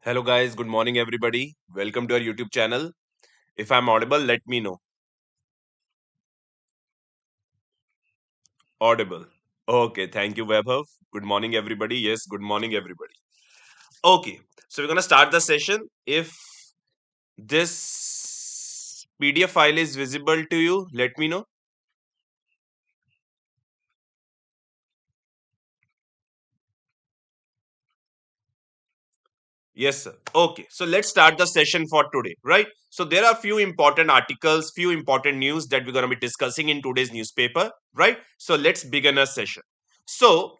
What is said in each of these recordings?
Hello guys, good morning everybody. Welcome to our YouTube channel. If I'm audible, let me know. Audible. Okay, thank you Webhub. Good morning everybody. Yes, good morning everybody. Okay, so we're going to start the session. If this PDF file is visible to you, let me know. Yes, sir. Okay, so let's start the session for today, right? So there are few important articles, few important news that we're going to be discussing in today's newspaper, right? So let's begin our session. So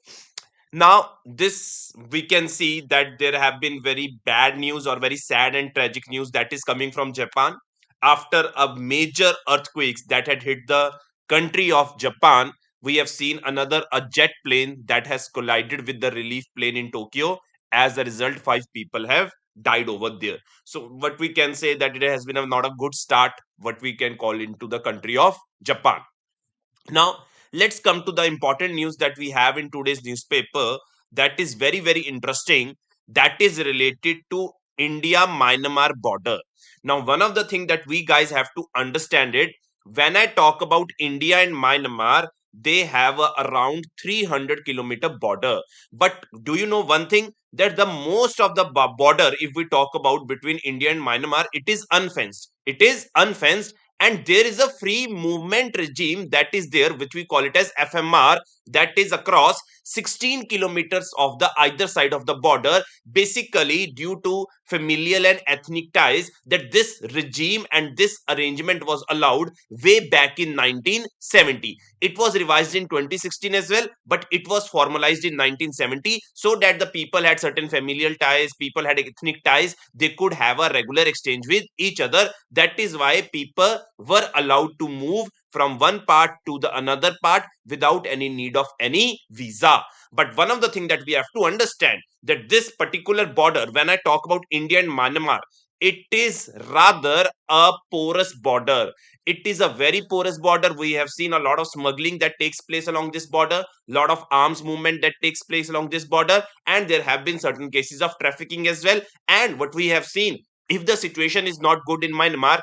now, this we can see that there have been very bad news or very sad and tragic news that is coming from Japan after a major earthquakes that had hit the country of Japan. We have seen a jet plane that has collided with the relief plane in Tokyo. As a result, five people have died over there. So, what we can say that it has been not a good start. What we can call into the country of Japan. Now, let's come to the important news that we have in today's newspaper that is very, very interesting. That is related to India Myanmar border. Now, one of the things that we guys have to understand it when I talk about India and Myanmar, they have a around 300-kilometer border. But do you know one thing? That the most of the border, if we talk about between India and Myanmar, it is unfenced. It is unfenced, and there is a free movement regime that is there, which we call it as FMR, that is across 16 kilometers of the either side of the border, basically due to familial and ethnic ties, that this regime and this arrangement was allowed way back in 1970. It was revised in 2016 as well, but it was formalized in 1970 so that the people had certain familial ties, people had ethnic ties, they could have a regular exchange with each other. That is why people were allowed to move from one part to the another part without any need of any visa. But one of the things that we have to understand, that this particular border, when I talk about India and Myanmar, it is rather a porous border. It is a very porous border. We have seen a lot of smuggling that takes place along this border, lot of arms movement that takes place along this border, and there have been certain cases of trafficking as well. And what we have seen, if the situation is not good in Myanmar,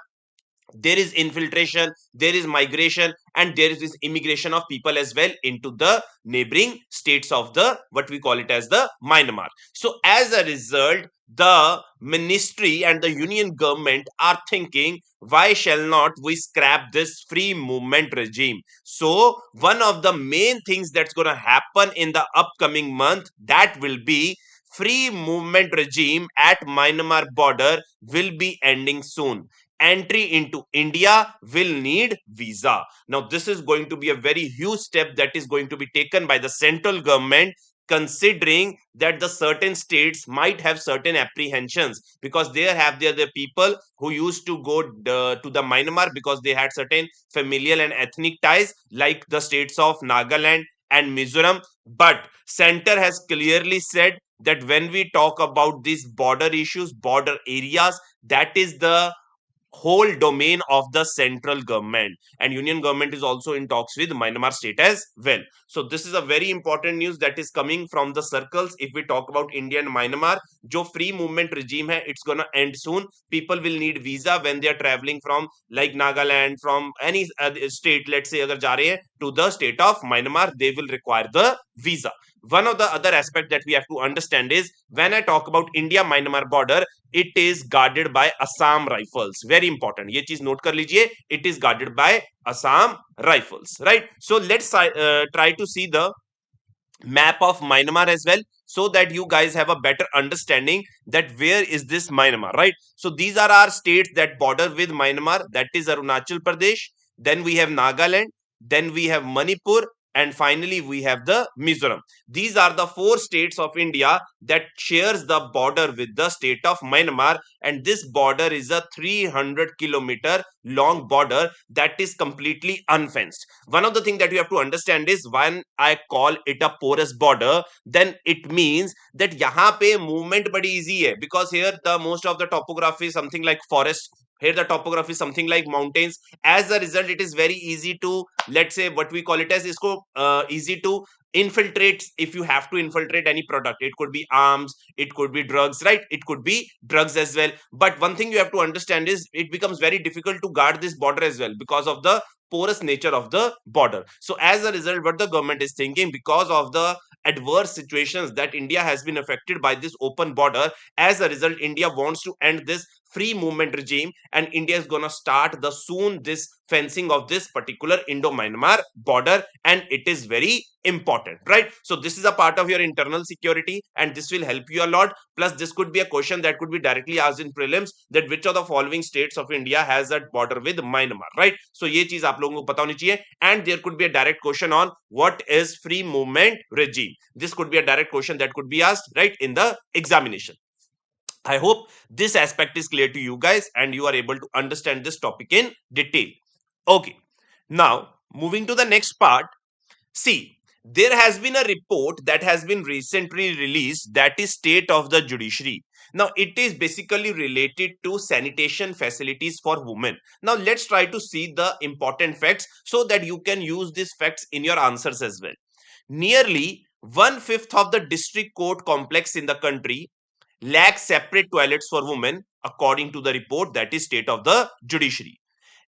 there is infiltration, there is migration, and there is this immigration of people as well into the neighboring states of the what we call it as the Myanmar. So as a result, the ministry and the union government are thinking, why shall not we scrap this free movement regime? So one of the main things that's going to happen in the upcoming month, that will be free movement regime at Myanmar border will be ending soon. Entry into India will need visa. Now, this is going to be a very huge step that is going to be taken by the central government, considering that the certain states might have certain apprehensions, because there have the people who used to go to the Myanmar because they had certain familial and ethnic ties, like the states of Nagaland and Mizoram. But center has clearly said that when we talk about these border issues, border areas, that is the whole domain of the central government, and union government is also in talks with Myanmar state as well. So this is a very important news that is coming from the circles. If we talk about India and Myanmar, jo free movement regime hai, it's gonna end soon. People will need visa when they are traveling from like Nagaland, from any state, let's say agar ja rahe hai to the state of Myanmar, they will require the visa. One of the other aspect that we have to understand is, when I talk about India Myanmar border, it is guarded by Assam Rifles. Very important. ये चीज note कर लीजिए. It is guarded by Assam Rifles. Right. So let's try to see the map of Myanmar as well, so that you guys have a better understanding that where is this Myanmar. Right. So these are our states that border with Myanmar. That is Arunachal Pradesh. Then we have Nagaland. Then we have Manipur, and finally we have the Mizoram. These are the four states of India that shares the border with the state of Myanmar, and this border is a 300-kilometer long border that is completely unfenced. One of the things that you have to understand is, when I call it a porous border, then it means that यहाँ पे movement बड़ी easy है, because here the most of the topography is something like forest. Here the topography is something like mountains. As a result, it is very easy to, let's say, what we call it as, isko easy to infiltrate. If you have to infiltrate any product, it could be arms, it could be drugs, right? It could be drugs as well. But one thing you have to understand is it becomes very difficult to guard this border as well because of the porous nature of the border. So as a result, what the government is thinking, because of the adverse situations that India has been affected by this open border, as a result, India wants to end this free movement regime, and India is going to start the soon this fencing of this particular Indo-Myanmar border, and it is very important, right? So this is a part of your internal security, and this will help you a lot. Plus, this could be a question that could be directly asked in prelims, that which of the following states of India has a border with Myanmar, right? So ये चीज आप लोगों को पता होनी चाहिए. And there could be a direct question on what is free movement regime. This could be a direct question that could be asked, right, in the examination. I hope this aspect is clear to you guys and you are able to understand this topic in detail. Okay, now moving to the next part. See, there has been a report that has been recently released, that is state of the judiciary. Now it is basically related to sanitation facilities for women. Now let's try to see the important facts so that you can use these facts in your answers as well. Nearly 1/5 of the district court complex in the country lack separate toilets for women, according to the report, that is state of the judiciary.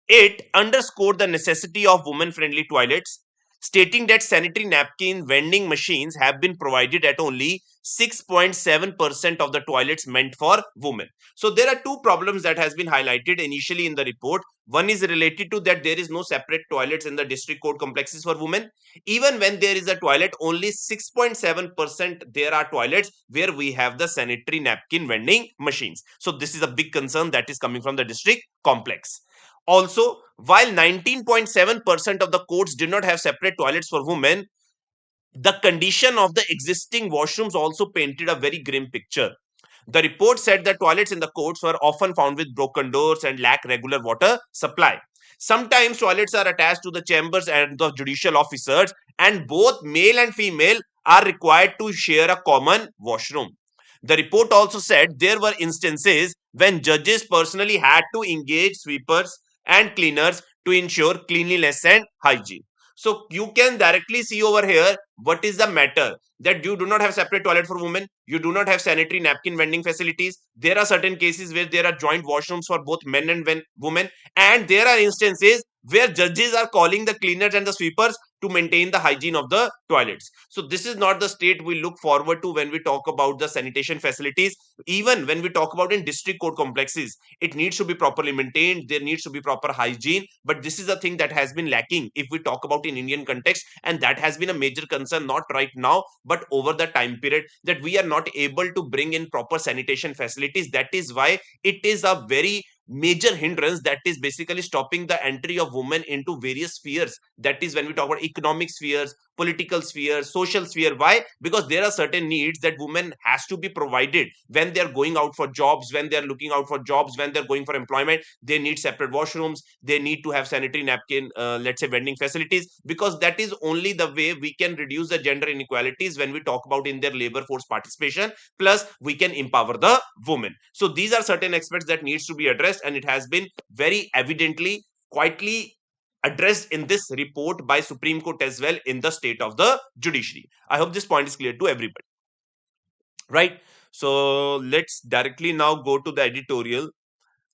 It underscored the necessity of women-friendly toilets, stating that sanitary napkin vending machines have been provided at only 6.7% of the toilets meant for women. So there are two problems that has been highlighted initially in the report. One is related to that there is no separate toilets in the district court complexes for women. Even when there is a toilet, only 6.7% there are toilets where we have the sanitary napkin vending machines. So this is a big concern that is coming from the district complex. Also, while 19.7% of the courts did not have separate toilets for women, the condition of the existing washrooms also painted a very grim picture. The report said that toilets in the courts were often found with broken doors and lack regular water supply. Sometimes toilets are attached to the chambers and the judicial officers, and both male and female are required to share a common washroom. The report also said there were instances when judges personally had to engage sweepers and cleaners to ensure cleanliness and hygiene. So you can directly see over here what is the matter, that you do not have separate toilet for women, you do not have sanitary napkin vending facilities. There are certain cases where there are joint washrooms for both men and women, and there are instances where judges are calling the cleaners and the sweepers to maintain the hygiene of the toilets. So this is not the state we look forward to when we talk about the sanitation facilities. Even when we talk about in district court complexes, it needs to be properly maintained, there needs to be proper hygiene, but this is a thing that has been lacking if we talk about in Indian context, and that has been a major concern, not right now but over the time period, that we are not able to bring in proper sanitation facilities. That is why it is a very major hindrance that is basically stopping the entry of women into various spheres. That is when we talk about economic spheres, political sphere, social sphere. Why? Because there are certain needs that women has to be provided when they are going out for jobs, when they are looking out for jobs, when they're going for employment. They need separate washrooms, they need to have sanitary napkin, let's say vending facilities, because that is only the way we can reduce the gender inequalities when we talk about in their labor force participation. Plus we can empower the women. So these are certain aspects that needs to be addressed, and it has been very evidently quietly addressed in this report by Supreme Court as well in the state of the judiciary. I hope this point is clear to everybody, right? So let's directly now go to the editorial.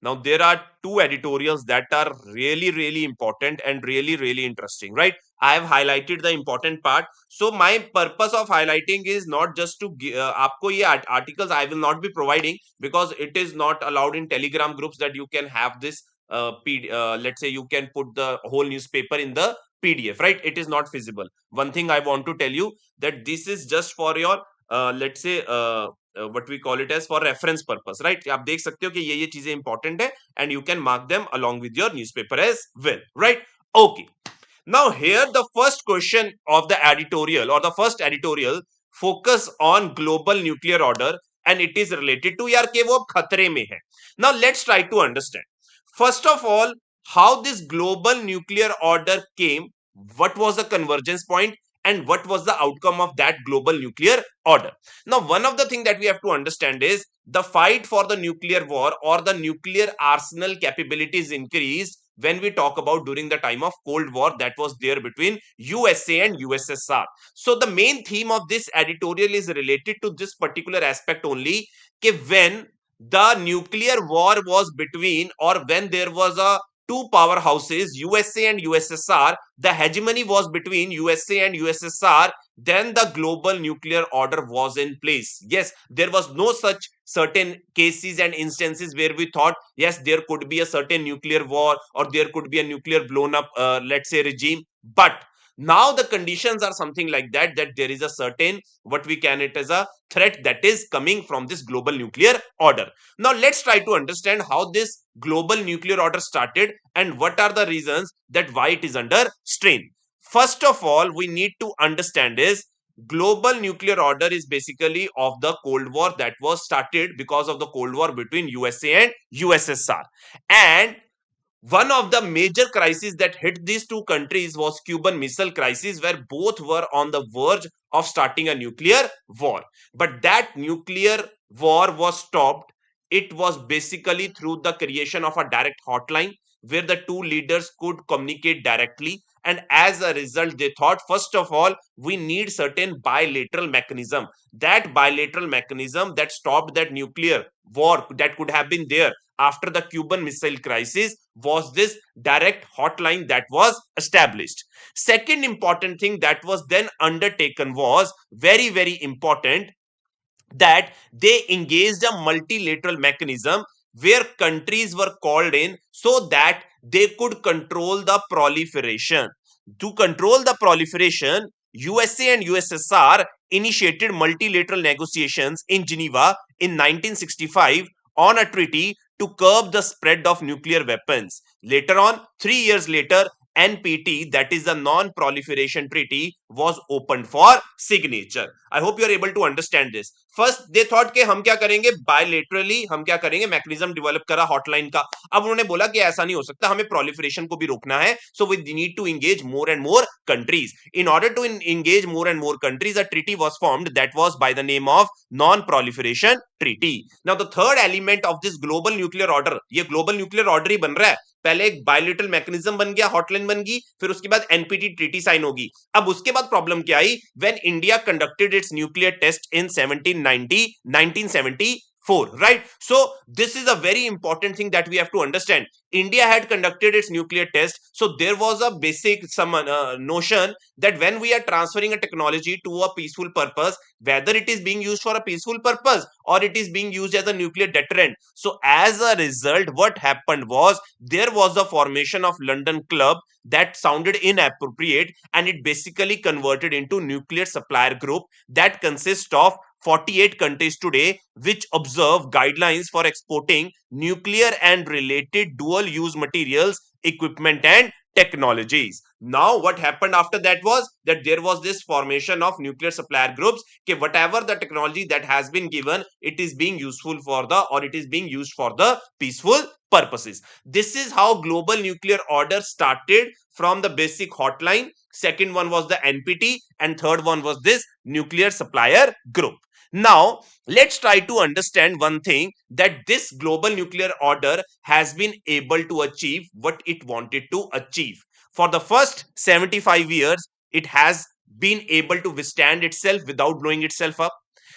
Now there are two editorials that are really important and really interesting, right? I have highlighted the important part. So my purpose of highlighting is not just to आपको ये articles I will not be providing, because it is not allowed in Telegram groups that you can have this let's say you can put the whole newspaper in the PDF, right? It is not feasible. One thing I want to tell you, that this is just for your let's say what we call it as for reference purpose, right? आप देख सकते हो कि ये चीजें important है, and you can mark them along with your newspaper as well, right? Okay. Now here the first question of the editorial, or the first editorial, focus on global nuclear order, and it is related to यार कि वो खतरे में है. Now let's try to understand. First of all, how this global nuclear order came, what was the convergence point, and what was the outcome of that global nuclear order. Now, one of the things that we have to understand is the fight for the nuclear war or the nuclear arsenal capabilities increased when we talk about during the time of Cold War that was there between USA and USSR. So the main theme of this editorial is related to this particular aspect only, कि when the nuclear war was between, or when there was a two powerhouses, USA and USSR, the hegemony was between USA and USSR, then the global nuclear order was in place. Yes, there was no such certain cases and instances where we thought, yes, there could be a certain nuclear war or there could be a nuclear blown up, let's say, regime. But now the conditions are something like that, that there is a certain, what we can it as a threat that is coming from this global nuclear order. Now let's try to understand how this global nuclear order started and what are the reasons that why it is under strain. First of all, we need to understand is global nuclear order is basically of the Cold War that was started because of the Cold War between USA and USSR. And one of the major crises that hit these two countries was Cuban Missile Crisis, where both were on the verge of starting a nuclear war. But that nuclear war was stopped. It was basically through the creation of a direct hotline where the two leaders could communicate directly. And as a result, they thought, first of all, we need certain bilateral mechanism. That bilateral mechanism that stopped that nuclear war that could have been there after the Cuban Missile Crisis was this direct hotline that was established. Second important thing that was then undertaken was very, very important, that they engaged a multilateral mechanism where countries were called in so that they could control the proliferation. To control the proliferation, USA and USSR initiated multilateral negotiations in Geneva in 1965 on a treaty to curb the spread of nuclear weapons. Later on, 3 years later, NPT, that is the non-proliferation treaty, was opened for signature. I hope you are able to understand this. First, they thought कि हम क्या करेंगे, bilaterally हम क्या करेंगे, mechanism develop करा hotline का. अब उन्होंने बोला कि ऐसा नहीं हो सकता, हमें proliferation को भी रोकना है. So we need to engage more and more countries. In order to engage more and more countries, a treaty was formed that was by the name of non-proliferation treaty. Now the third element of this global nuclear order, ये global nuclear order ही बन रहा है. पहले एक bilateral mechanism बन गया, hotline बन गई, फिर उसके बाद एनपीटी ट्रीटी साइन होगी. अब उसके बाद प्रॉब्लम क्या आई, when India conducted its nuclear test in 1974, right? So this is a very important thing that we have to understand. India had conducted its nuclear test, so there was a basic notion that when we are transferring a technology to a peaceful purpose, whether it is being used for a peaceful purpose or it is being used as a nuclear deterrent. So as a result, what happened was there was a formation of London Club that sounded inappropriate, and it basically converted into nuclear supplier group that consists of 48 countries today, which observe guidelines for exporting nuclear and related dual use materials, equipment and technologies. Now what happened after that was that there was this formation of nuclear supplier groups, कि whatever the technology that has been given, it is being useful for the, or it is being used for the peaceful purposes. This is how global nuclear order started, from the basic hotline. Second one was the NPT, and third one was this nuclear supplier group. Now, let's try to understand one thing, that this global nuclear order has been able to achieve what it wanted to achieve. For the first 75 years, it has been able to withstand itself without blowing itself up.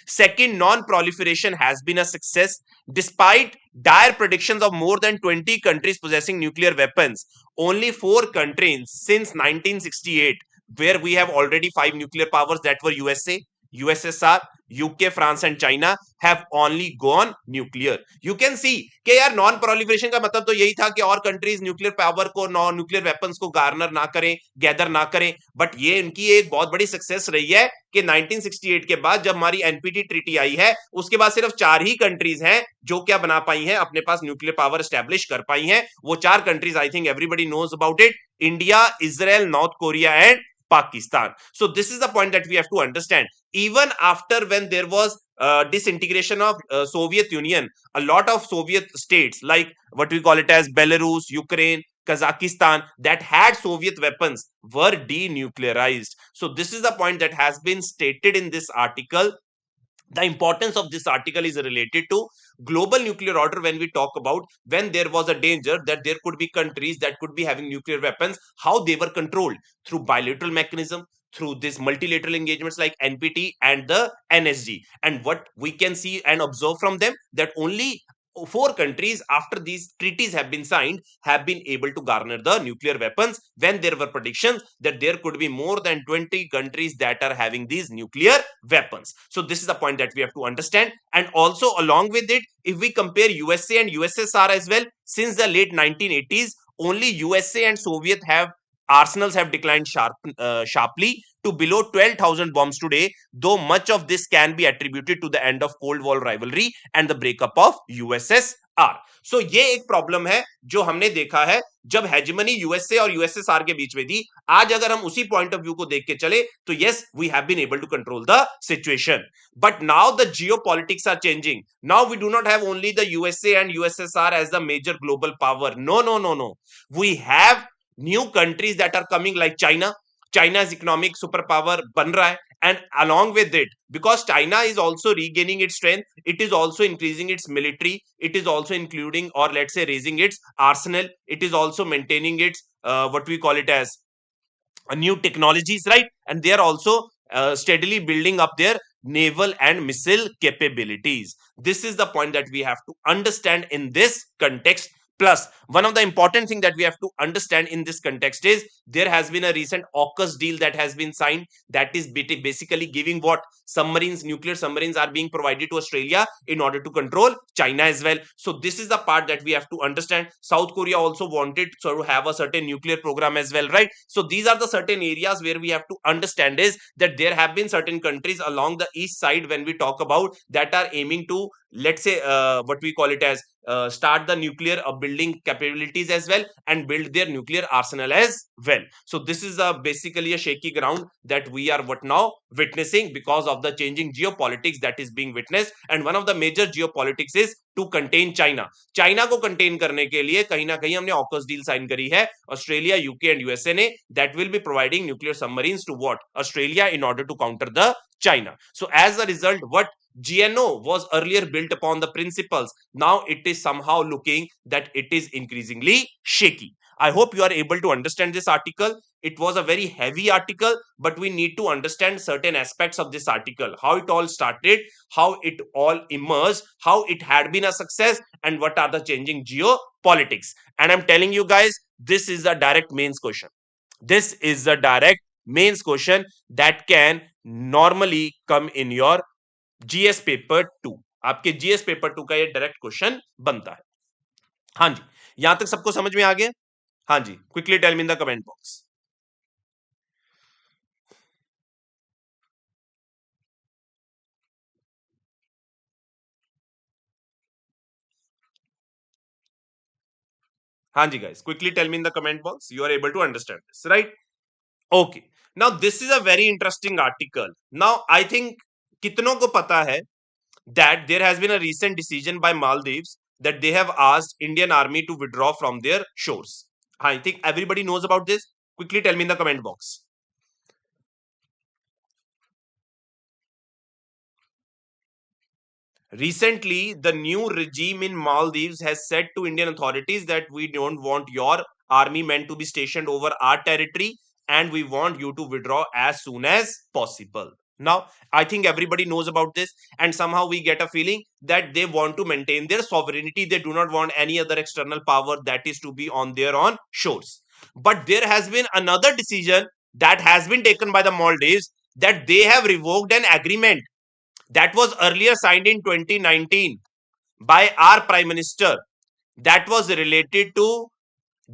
Second, non-proliferation has been a success. Despite dire predictions of more than 20 countries possessing nuclear weapons, only 4 countries since 1968, where we have already 5 nuclear powers, that were USA, USSR, UK, France and China, have only gone nuclear. You can see कि यार non proliferation का मतलब तो यही था कि और countries nuclear power को, नॉन न्यूक्लियर वेपन्स को गार्नर ना करें, गैदर ना करें. बट ये इनकी एक बहुत बड़ी सक्सेस रही है कि 1968 के बाद जब हमारी एनपीटी ट्रीटी आई है, उसके बाद सिर्फ 4 ही कंट्रीज हैं जो क्या बना पाई हैं, अपने पास न्यूक्लियर पावर एस्टेब्लिश कर पाई हैं. वो 4 countries, I think everybody knows about it: India, Israel, North Korea and Pakistan. So this is the point that we have to understand. Even after, when there was disintegration of Soviet Union, a lot of Soviet states, like what we call it as Belarus, Ukraine, Kazakhstan that had Soviet weapons were denuclearized. So this is the point that has been stated in this article. The importance of this article is related to global nuclear order. When we talk about when there was a danger that there could be countries that could be having nuclear weapons, how they were controlled through bilateral mechanism, through this multilateral engagements like NPT and the NSG. And what we can see and observe from them, that only four countries after these treaties have been signed have been able to garner the nuclear weapons, when there were predictions that there could be more than 20 countries that are having these nuclear weapons. So this is the point that we have to understand. And also along with it, if we compare USA and USSR as well, since the late 1980s, only USA and Soviet have arsenals have declined sharply to below 12,000 bombs today, though much of this can be attributed to the end of Cold War rivalry and the breakup of USSR. So ये एक problem है जो हमने देखा है जब hegemony USA और USSR के बीच में थी. आज अगर हम उसी पॉइंट ऑफ व्यू को देख के चले तो yes, we have been able to control the situation. But now the geopolitics are changing. Now we do not have only the USA and USSR as the major global power. No no no no, we have new countries that are coming like China's economic superpower ban raha hai. And along with it, because China is also regaining its strength, it is also increasing its military, it is also including, or let's say raising its arsenal, it is also maintaining its what we call it as new technologies, right? And they are also steadily building up their naval and missile capabilities. This is the point that we have to understand in this context. Plus, one of the important thing that we have to understand in this context is there has been a recent AUKUS deal that has been signed, that is basically giving what submarines, nuclear submarines are being provided to Australia in order to control China as well. So this is the part that we have to understand. South Korea also wanted to have a certain nuclear program as well, right? So these are the certain areas where we have to understand is that there have been certain countries along the east side, when we talk about, that are aiming to, let's say what we call it as start the nuclear building capabilities as well, and build their nuclear arsenal as well. So this is basically a shaky ground that we are what now witnessing because of the changing geopolitics that is being witnessed. And one of the major geopolitics is to contain China. China को contain करने के लिए कहीं ना कहीं हमने AUKUS deal sign करी है ऑस्ट्रेलिया, यूके एंड यूएसए ने, that will be providing nuclear submarines to what Australia in order to counter the China. So as a result, what GNO was earlier built upon the principles, now it is somehow looking that it is increasingly shaky. I hope you are able to understand this article. It was a very heavy article, but we need to understand certain aspects of this article, how it all started, how it all emerged, how it had been a success, and what are the changing geopolitics. And I'm telling you guys, this is the direct mains question. This is the direct mains question that can normally come in your GS paper 2. आपके GS paper 2 का ये direct question बनता है. हाँ जी, यहां तक सबको समझ में आ गया? हाँ जी, quickly tell me in the comment box. हाँ जी guys, quickly tell me in the comment box you are able to understand this, right? Okay, now this is a very interesting article. Now I think कितनों को पता है that there has been a recent decision by Maldives that they have asked Indian Army to withdraw from their shores. I think everybody knows about this. Quickly tell me in the comment box. Recently, the new regime in Maldives has said to Indian authorities that we don't want your army men to be stationed over our territory, and we want you to withdraw as soon as possible. Now, I think everybody knows about this, and somehow we get a feeling that they want to maintain their sovereignty. They do not want any other external power that is to be on their own shores. But there has been another decision that has been taken by the Maldives, that they have revoked an agreement that was earlier signed in 2019 by our Prime Minister, that was related to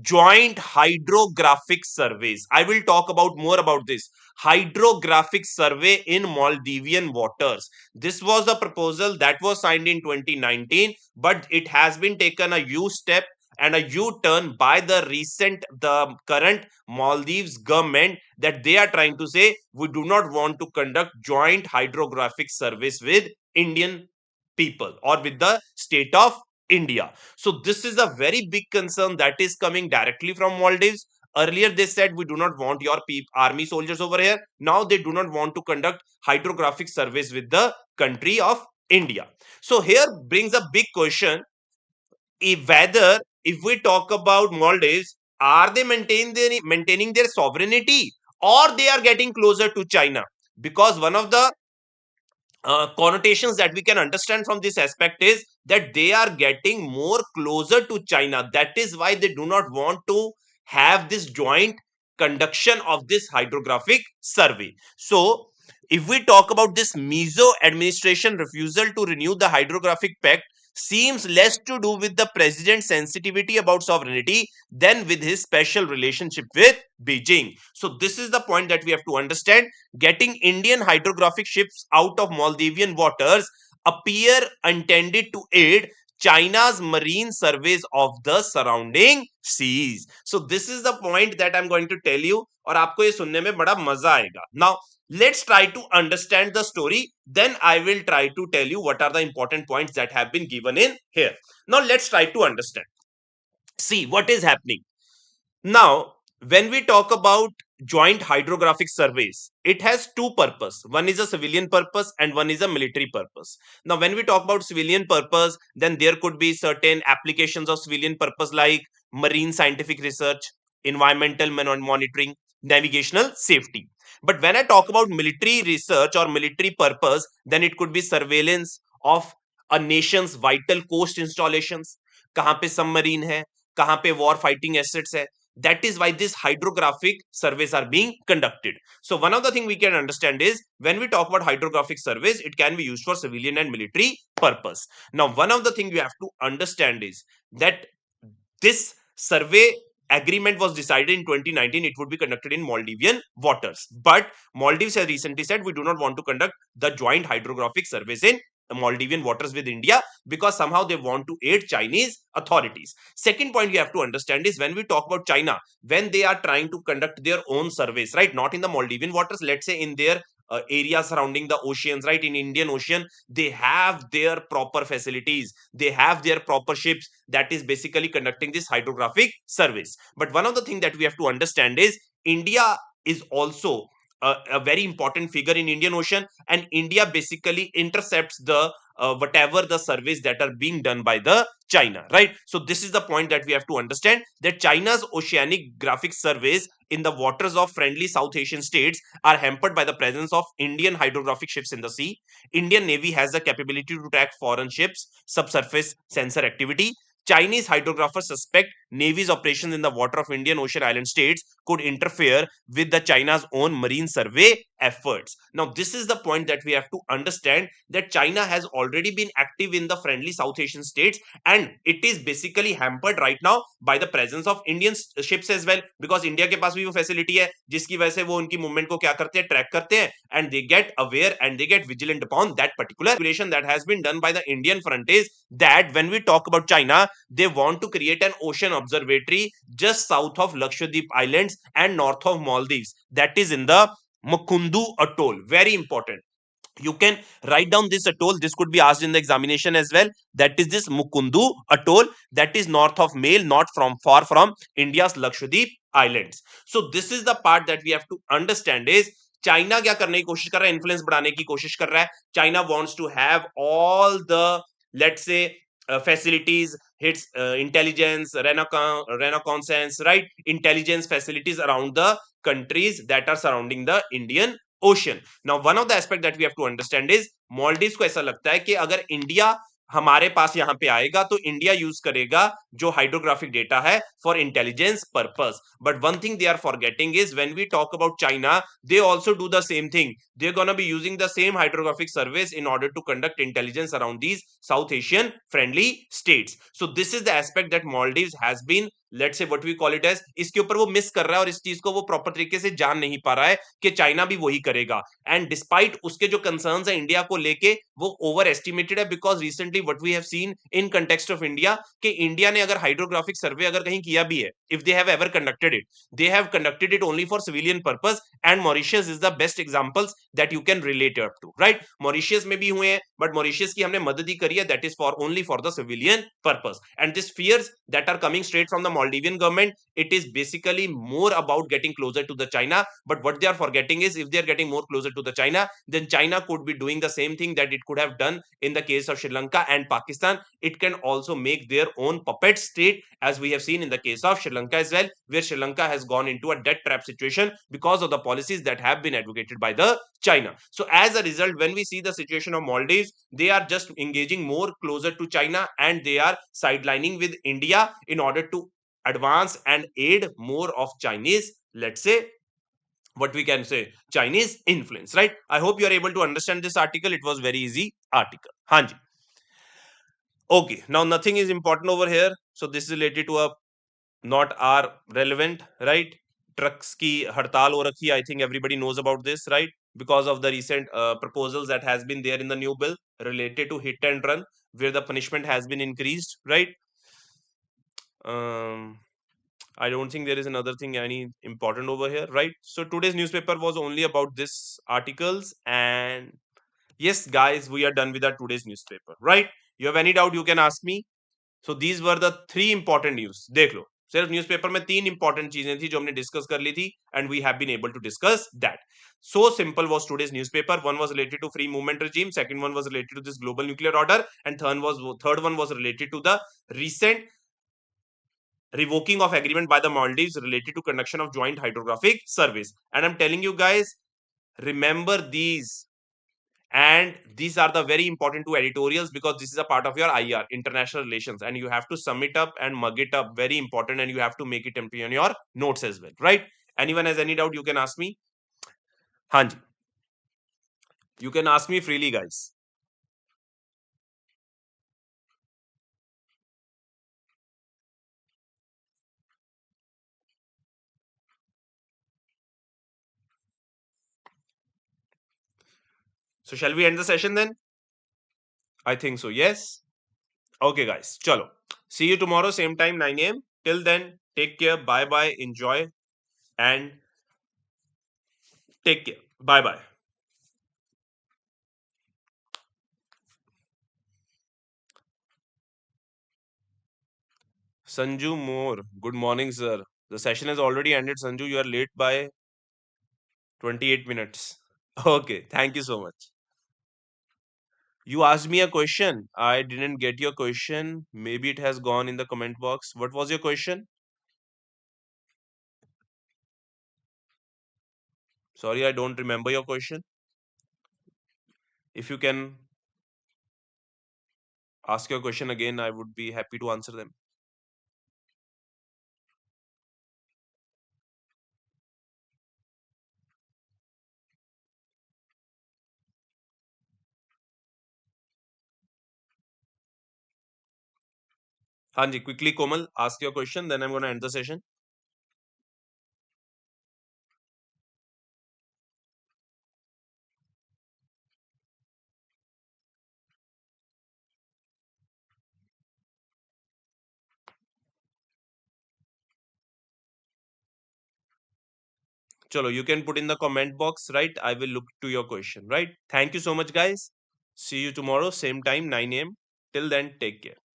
joint hydrographic surveys. I will talk about more about this hydrographic survey in Maldivian waters. This was a proposal that was signed in 2019, but it has been taken a U-step and a U-turn by the current Maldives government, that they are trying to say we do not want to conduct joint hydrographic surveys with Indian people or with the state of India. So this is a very big concern that is coming directly from Maldives. Earlier they said we do not want your army soldiers over here. Now they do not want to conduct hydrographic surveys with the country of India. So here brings a big question, if whether if we talk about Maldives, are they maintaining their sovereignty, or they are getting closer to China? Because one of the connotations that we can understand from this aspect is that they are getting more closer to China. That is why they do not want to have this joint conduction of this hydrographic survey. So, if we talk about this Mizo administration refusal to renew the hydrographic pact, seems less to do with the president's sensitivity about sovereignty than with his special relationship with Beijing. So, this is the point that we have to understand. Getting Indian hydrographic ships out of Maldivian waters appear intended to aid China's marine surveys of the surrounding seas. So this is the point that I'm going to tell you, और आपको ये सुनने में बड़ा मजा आएगा. Now let's try to understand the story, then I will try to tell you what are the important points that have been given in here. Now let's try to understand. See what is happening. Now, when we talk about joint hydrographic surveys, it has two purpose. One is a civilian purpose and one is a military purpose. Now, when we talk about civilian purpose, then there could be certain applications of civilian purpose like marine scientific research, environmental monitoring, navigational safety. But when I talk about military research or military purpose, then it could be surveillance of a nation's vital coast installations. कहाँ पे submarine है, कहाँ पे war fighting assets है. That is why these hydrographic surveys are being conducted. So one of the thing we can understand is when we talk about hydrographic surveys, it can be used for civilian and military purpose. Now, one of the thing we have to understand is that this survey agreement was decided in 2019. It would be conducted in Maldivian waters. But Maldives has recently said we do not want to conduct the joint hydrographic surveys in Maldivian waters with India because somehow they want to aid Chinese authorities. Second point you have to understand is when we talk about China, when they are trying to conduct their own surveys, right? Not in the Maldivian waters, let's say in their area surrounding the oceans, right? In Indian Ocean, they have their proper facilities, they have their proper ships that is basically conducting this hydrographic surveys. But one of the things that we have to understand is India is also a very important figure in Indian Ocean, and India basically intercepts the whatever the surveys that are being done by the China, right? So this is the point that we have to understand, that China's oceanic graphic surveys in the waters of friendly South Asian states are hampered by the presence of Indian hydrographic ships in the sea. Indian Navy has the capability to track foreign ships, subsurface sensor activity. Chinese hydrographers suspect Navy's operations in the water of Indian Ocean island states could interfere with the China's own marine survey efforts. Now, this is the point that we have to understand, that China has already been active in the friendly South Asian states, and it is basically hampered right now by the presence of Indian ships as well, because India के पास भी वो facility है जिसकी वजह से वो उनकी movement को क्या करते हैं, track करते हैं, and they get aware and they get vigilant upon that particular calculation that has been done by the Indian front is that when we talk about China, they want to create an ocean observatory just south of Lakshadweep Islands and north of Maldives. That is in the Mukundu Atoll. Very important. You can write down this atoll. This could be asked in the examination as well. That is this Mukundu Atoll. That is north of Male, not from far from India's Lakshadweep Islands. So this is the part that we have to understand is China क्या करने की कोशिश कर रहा है, influence बढ़ाने की कोशिश कर रहा है. China wants to have all the, let's say, facilities, its intelligence, reconnaissance, right? Intelligence facilities around the countries that are surrounding the Indian Ocean. Now, one of the aspect that we have to understand is Maldives को ऐसा लगता है कि अगर India हमारे पास यहाँ पे आएगा तो इंडिया यूज करेगा जो हाइड्रोग्राफिक डेटा है for intelligence purpose. But one thing they are forgetting is when we talk about China, they also do the same thing. They're going to be using the same hydrographic surveys in order to conduct intelligence around these South Asian friendly states. So this is the aspect that Maldives has been, let's say what we call it as, इसके ऊपर वो miss कर रहा है और इस चीज को वो प्रॉपर तरीके से जान नहीं पा रहा है कि चाइना भी वही करेगा. एंड डिस्पाइट उसके जो कंसर्न्स है इंडिया को लेके, वो ओवर एस्टिमेटेड है, because recently what we have seen in context of India कि इंडिया ने अगर हाइड्रोग्राफिक सर्वे अगर कहीं किया भी है, if they have ever conducted it, they have conducted it only for civilian purpose, and Mauritius is the best examples that you can relate up to, right? Mauritius में भी हुए हैं, but Mauritius की हमने मदद ही करी है, that is for only for the civilian purpose. And these fears that are coming straight from the Maldivian government, it is basically more about getting closer to the China. But what they are forgetting is, if they are getting more closer to the China, then China could be doing the same thing that it could have done in the case of Sri Lanka and Pakistan. It can also make their own puppet state, as we have seen in the case of Sri Lanka as well, where Sri Lanka has gone into a debt trap situation because of the policies that have been advocated by the China. So as a result, when we see the situation of Maldives, they are just engaging more closer to China, and they are sidelining with India in order to advance and aid more of Chinese, let's say, what we can say, Chinese influence, right? I hope you are able to understand this article. It was very easy article. Hanji. Okay, now nothing is important over here. So this is related to a not are relevant, right? Trucks ki hartal ho rakhi. I think everybody knows about this, right? Because of the recent proposals that has been there in the new bill related to hit and run, where the punishment has been increased, right? I don't think there is another thing any important over here, right? So today's newspaper was only about this articles, and yes, guys, we are done with our today's newspaper, right? You have any doubt, you can ask me. So these were the three important news. देख लो, सिर्फ newspaper में तीन important चीजें थी जो हमने discuss कर ली थी, and we have been able to discuss that. So simple was today's newspaper. One was related to free movement regime, second one was related to this global nuclear order, and third one was related to the recent revoking of agreement by the Maldives related to conduction of joint hydrographic surveys. And I'm telling you guys, remember these, and these are the very important two editorials, because this is a part of your IR, international relations, and you have to sum it up and mug it up, very important, and you have to make it empty on your notes as well, right? Anyone has any doubt, you can ask me. Hanji, you can ask me freely, guys. So shall we end the session then? I think so, yes. Okay, guys, chalo. See you tomorrow, same time, 9 a.m. Till then, take care, bye bye, enjoy, and take care. Bye bye. Sanju Moore, good morning, sir. The session has already ended, Sanju. You are late by 28 minutes. Okay, thank you so much. You asked me a question. I didn't get your question. Maybe it has gone in the comment box. What was your question? Sorry, I don't remember your question. If you can ask your question again, I would be happy to answer them. Hanji, quickly, Komal, ask your question, then I'm going to end the session. Chalo, you can put in the comment box, right? I will look to your question, right? Thank you so much, guys. See you tomorrow, same time, 9 a.m. Till then, take care.